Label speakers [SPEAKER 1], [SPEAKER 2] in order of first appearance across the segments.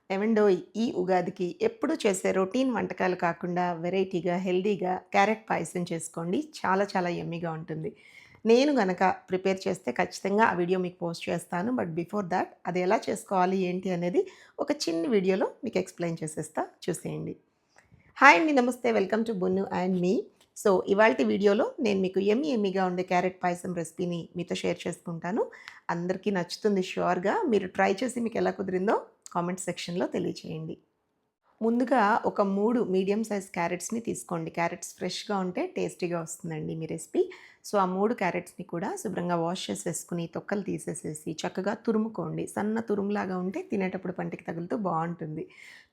[SPEAKER 1] ఏవండోయ్! ఈ ఉగాదికి ఎప్పుడూ చేసే రొటీన్ వంటకాలు కాకుండా వెరైటీగా, హెల్తీగా క్యారెట్ పాయసం చేసుకోండి. చాలా చాలా యమ్మీగా ఉంటుంది. నేను గనక ప్రిపేర్ చేస్తే ఖచ్చితంగా ఆ వీడియో మీకు పోస్ట్ చేస్తాను. బట్ బిఫోర్ థాట్ అది ఎలా చేసుకోవాలి, ఏంటి అనేది ఒక చిన్న వీడియోలో మీకు ఎక్స్‌ప్లెయిన్ చేసేస్తా. చూసేయండి. హాయ్ అండి. నమస్తే. Welcome to Bonnu and me. So, ఇవాల్టి వీడియోలో నేను మీకు యమ్మీగా ఉండే క్యారెట్ పాయసం రెసిపీని మీతో షేర్ చేసుకుంటాను. అందరికీ నచ్చుతుంది ష్యూర్‌గా. మీరు ట్రై చేసి మీకెలా కుదిరిందో కామెంట్ సెక్షన్‌లో తెలియచేయండి. ముందుగా ఒక 3 మీడియం సైజ్ క్యారెట్స్‌ని తీసుకోండి. క్యారెట్స్ ఫ్రెష్‌గా ఉంటే టేస్టీగా వస్తుందండి మీ రెసిపీ. సో, ఆ 3 క్యారెట్స్‌ని కూడా శుభ్రంగా వాష్ చేసేసుకొని, తొక్కలు తీసేసేసి, చక్కగా తురుముకోండి. సన్న తురుములాగా ఉంటే తినేటప్పుడు పంటికి తగులుతూ బావుంటుంది.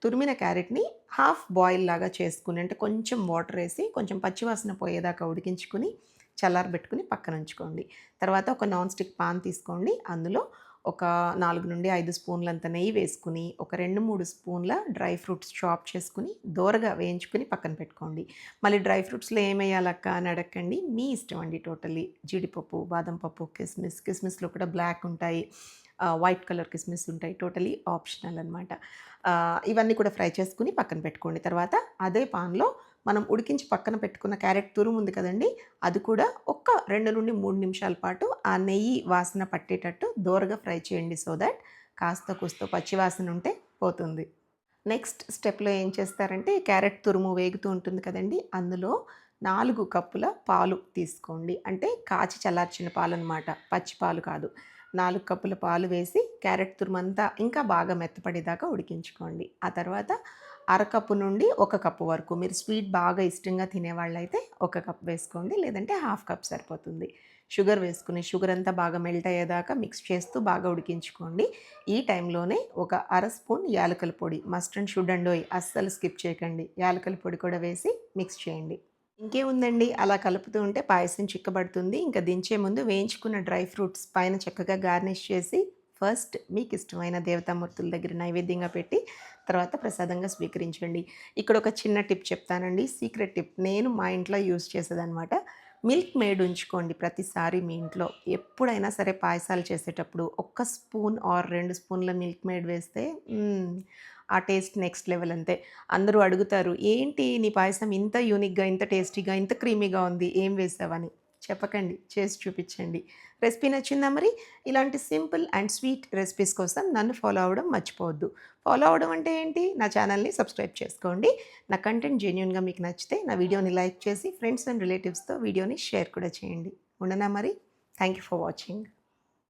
[SPEAKER 1] తురిమిన క్యారెట్‌ని హాఫ్ బాయిల్ లాగా చేసుకొని, అంటే కొంచెం వాటరేసి, కొంచెం పచ్చివాసన పోయేదాకా ఉడికించుకొని, చల్లారబెట్టుకొని పక్కనుంచుకోండి. తర్వాత ఒక నాన్ స్టిక్ పాన్ తీసుకోండి. అందులో ఒక 4-5 స్పూన్లంత నెయ్యి వేసుకొని, ఒక 2-3 స్పూన్ల డ్రై ఫ్రూట్స్ చాప్ చేసుకొని, దోరగా వేయించుకొని పక్కన పెట్టుకోండి. మళ్ళీ డ్రై ఫ్రూట్స్‌లో ఏమెయ్యాలక్కా అని అడక్కండి. మీ ఇష్టం అండి టోటల్లీ. జీడిపప్పు, బాదం పప్పు, కిస్మిస్, కిస్మిస్‌లో కూడా బ్లాక్ ఉంటాయి. వైట్ కలర్ కిస్మిస్ ఉంటాయి. టోటల్లీ ఆప్షనల్ అనమాట. ఇవన్నీ కూడా ఫ్రై చేసుకొని పక్కన పెట్టుకోండి. తర్వాత అదే పాన్‌లో మనం ఉడికించి పక్కన పెట్టుకున్న క్యారెట్ తురుము ఉంది కదండీ! అది కూడా ఒక్క 2-3 నిమిషాల పాటు ఆ నెయ్యి వాసన పట్టేటట్టు దోరగా ఫ్రై చేయండి. సో దట్ కాస్తో కూస్తో పచ్చి వాసన ఉంటే పోతుంది. నెక్స్ట్ స్టెప్‌లో ఏం చేస్తారంటే క్యారెట్ తురుము వేగుతూ ఉంటుంది కదండీ! అందులో 4 కప్పుల పాలు తీసుకోండి. అంటే కాచి చల్లార్చిన పాలనమాట. పచ్చి పాలు కాదు. 4 కప్పుల పాలు వేసి క్యారెట్ తురుమంతా ఇంకా బాగా మెత్తపడేదాకా ఉడికించుకోండి. ఆ తర్వాత అరకప్పు నుండి 1 కప్పు వరకు మీరు స్వీట్ బాగా ఇష్టంగా తినేవాళ్ళైతే 1 కప్ వేసుకోండి. లేదంటే హాఫ్ కప్ సరిపోతుంది. షుగర్ వేసుకొని షుగర్ అంతా బాగా మెల్ట్ అయ్యేదాకా మిక్స్ చేస్తూ బాగా ఉడికించుకోండి. ఈ టైంలోనే ఒక అర స్పూన్ యాలకుల పొడి మస్ట్ అండ్ షుడ్ అండోయ్ అస్సలు స్కిప్ చేయకండి. యాలకుల పొడి కూడా వేసి మిక్స్ చేయండి. ఇంకేముందండి అలా కలుపుతూ ఉంటే పాయసం చిక్కబడుతుంది. ఇంకా దించే ముందు వేయించుకున్న డ్రై ఫ్రూట్స్ పైన చక్కగా గార్నిష్ చేసి ఫస్ట్ మీకిష్టమైన దేవతామూర్తుల దగ్గర నైవేద్యంగా పెట్టి తర్వాత ప్రసాదంగా స్వీకరించండి. ఇక్కడ ఒక చిన్న టిప్ చెప్తానండి. Secret tip. నేను మా ఇంట్లో యూజ్ చేసేదనమాట. మిల్క్ మేడ్ ఉంచుకోండి ప్రతిసారి మీ ఇంట్లో. ఎప్పుడైనా సరే పాయసాలు చేసేటప్పుడు ఒక్క స్పూన్ ఆర్ 2 స్పూన్ల మిల్క్ మేడ్ వేస్తే ఆ టేస్ట్ నెక్స్ట్ లెవెల్ అంతే. అందరూ అడుగుతారు, "ఏంటి నీ పాయసం ఇంత యూనిక్‌గా, ఇంత టేస్టీగా, ఇంత క్రీమీగా ఉంది. ఏం వేశావని?" చెప్పకండి. చేసి చూపిచ్చండి. రెసిపీ నచ్చిందా మరి? ఇలాంటి సింపుల్ అండ్ స్వీట్ రెసిపీస్ కోసం నన్ను ఫాలో అవ్వడం మర్చిపోవద్దు. ఫాలో అవ్వడం అంటే ఏంటి? నా ఛానల్‌ని సబ్స్క్రైబ్ చేసుకోండి. నా కంటెంట్ జెన్యూన్‌గా మీకు నచ్చితే నా వీడియోని లైక్ చేసి ఫ్రెండ్స్ అండ్ రిలేటివ్స్‌తో వీడియోని షేర్ కూడా చేయండి. ఉండనా మరి? Thank you for watching.